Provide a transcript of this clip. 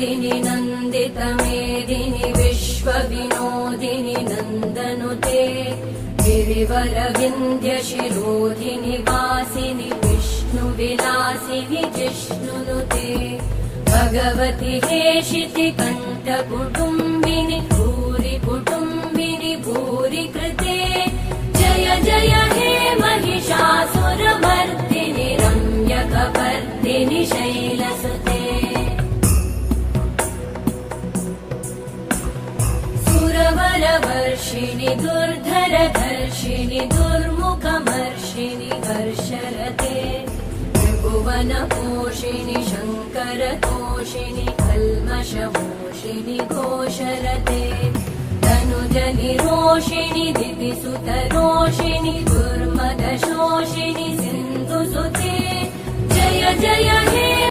नन्दिनि नन्दितमेदिनि विश्वविनोदिनि नन्दनुते गिरिवरविन्द्यशिरोधिनि वासिनि विष्णुविलासिनि जिष्णुनुते भगवति हेशिति कण्ठकुटुम्बिनि भूरि कुटुम्बिनि भूरि कृते जय जय हे महिषासुरमर्दिनि रम्यकपर्दिनि शैलसुते सुरवरवर्षिणि दुर्धरधर्षिणि दुर्मुखमर्षिणि हर्षरते त्रिभुवनपोषिणि शङ्करतोषिणि कल्मषमोषिणि घोषरते तनुजनिरोषिणि दितिसुतरोषिणि दुर्मदशोषिणि सिन्धुसुते जय जय हे